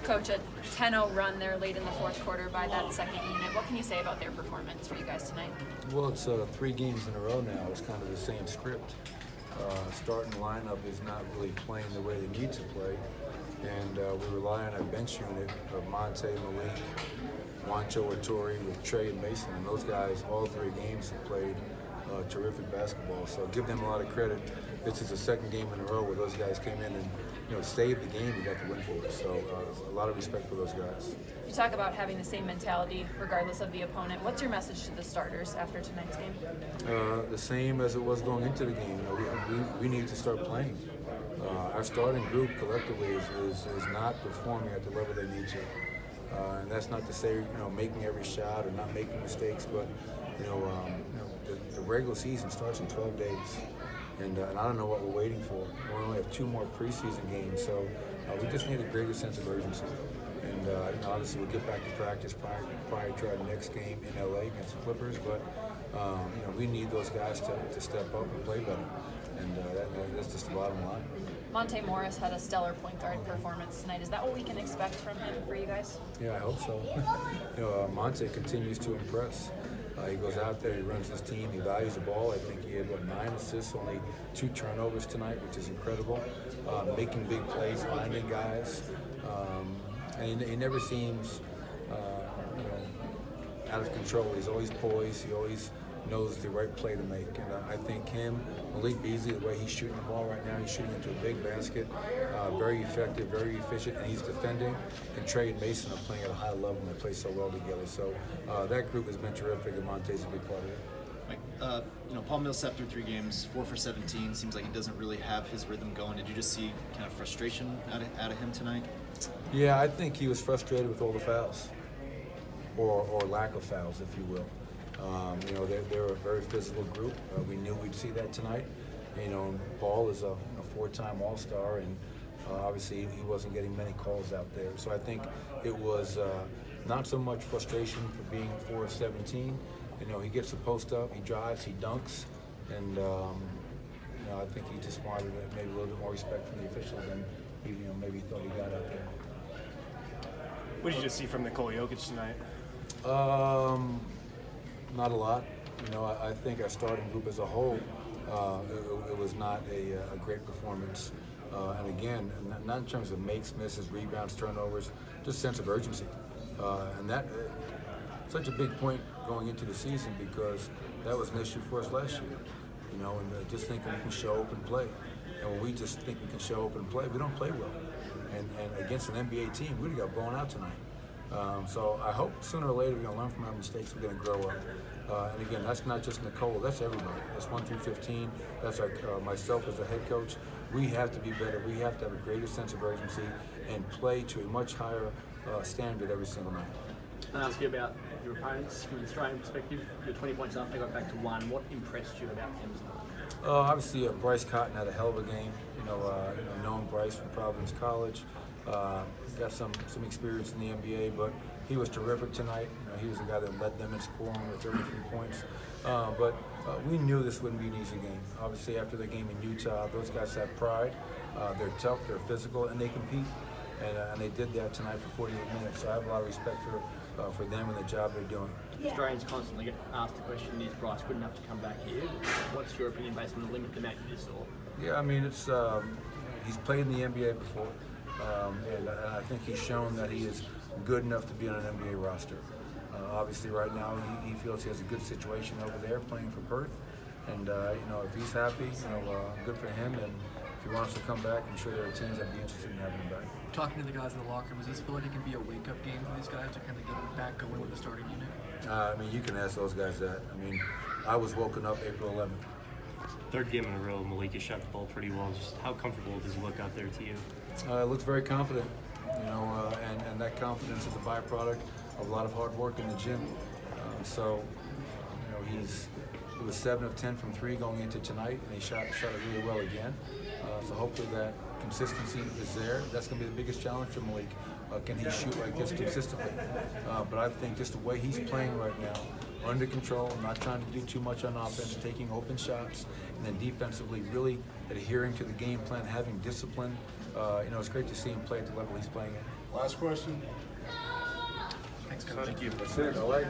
Coach, a 10-0 run there late in the fourth quarter by that second unit. What can you say about their performance for you guys tonight? Well, it's 3 games in a row now. It's kind of the same script. Starting lineup is not really playing the way they need to play, and we rely on our bench unit of Monte, Malik, Juancho, Torrey with Trey and Mason, and those guys, all 3 games have played terrific basketball. So give them a lot of credit. This is the second game in a row where those guys came in and saved the game and got the win for us. So a lot of respect for those guys. You talk about having the same mentality regardless of the opponent. What's your message to the starters after tonight's game? The same as it was going into the game. We need to start playing. Our starting group collectively is not performing at the level they need to. And that's not to say making every shot or not making mistakes, but the regular season starts in 12 days. And I don't know what we're waiting for. We only have 2 more preseason games, so we just need a greater sense of urgency. And obviously we'll get back to practice prior to our next game in LA against the Clippers. But we need those guys to step up and play better. And that's just the bottom line. Monte Morris had a stellar point guard performance tonight. Is that what we can expect from him for you guys? Yeah, I hope so. Monte continues to impress. He goes out there, he runs his team, he values the ball. I think he had, 9 assists, only 2 turnovers tonight, which is incredible. Making big plays, finding guys. And he never seems, out of control. He's always poised, he always knows the right play to make. And I think him, Malik Beasley, the way he's shooting the ball right now, he's shooting into a big basket, very effective, very efficient, and he's defending. And Trey and Mason are playing at a high level, and they play so well together. So that group has been terrific, and Monte's a big part of it. Mike, Paul Millsap through 3 games, 4 for 17. Seems like he doesn't really have his rhythm going. Did you just see kind of frustration out of him tonight? Yeah, I think he was frustrated with all the fouls, or lack of fouls, if you will. They're a very physical group. We knew we'd see that tonight. Paul is a 4-time All-Star, and obviously he wasn't getting many calls out there. So I think it was not so much frustration for being 4 of 17. He gets the post up, he drives, he dunks, and I think he just wanted maybe a little bit more respect from the officials, and he maybe thought he got out there. What did you just see from Nikola Jokic tonight? Not a lot. I think our starting group as a whole, it was not a great performance. And again, not in terms of makes, misses, rebounds, turnovers, just sense of urgency. And that such a big point going into the season, because that was an issue for us last year. And just thinking we can show up and play. And when we just think we can show up and play, we don't play well. And against an NBA team, we got blown out tonight. So I hope sooner or later we're going to learn from our mistakes. We're going to grow up. And again, that's not just Nicole, that's everybody. That's 1 through 15. That's myself as a head coach. We have to be better. We have to have a greater sense of urgency and play to a much higher standard every single night. I'll ask you about your opponents from an Australian perspective. You're 20 points up, they got back to 1. What impressed you about them tonight? Obviously, Bryce Cotton had a hell of a game. Knowing Bryce from Providence College. Got some experience in the NBA, but he was terrific tonight. He was the guy that led them in scoring with 33 points. But we knew this wouldn't be an easy game. Obviously, after the game in Utah, those guys have pride. They're tough, they're physical, and they compete. And they did that tonight for 48 minutes. So I have a lot of respect for them and the job they're doing. Australians constantly get asked the question, is Bryce good enough to come back here? What's your opinion based on the limited amount you saw? Yeah, I mean, it's he's played in the NBA before. And I think he's shown that he is good enough to be on an NBA roster. Obviously, right now, he feels he has a good situation over there playing for Perth. And, if he's happy, good for him. And if he wants to come back, I'm sure there are teams that'd be interested in having him back. Talking to the guys in the locker room, does this feel like it can be a wake-up game for these guys to kind of get them back going with the starting unit? You can ask those guys that. I was woken up April 11th. 3rd game in a row, Malik has shot the ball pretty well. Just how comfortable does it look out there to you? It looks very confident, and that confidence is a byproduct of a lot of hard work in the gym. He was 7 of 10 from 3 going into tonight, and he shot it really well again. So hopefully that consistency is there. That's going to be the biggest challenge for Malik. Can he shoot like this consistently? But I think just the way he's playing right now, under control, not trying to do too much on offense, taking open shots, and then defensively really adhering to the game plan, having discipline, it's great to see him play at the level he's playing at. Last question. Thanks, Coach. Thank you. That's it. I like it.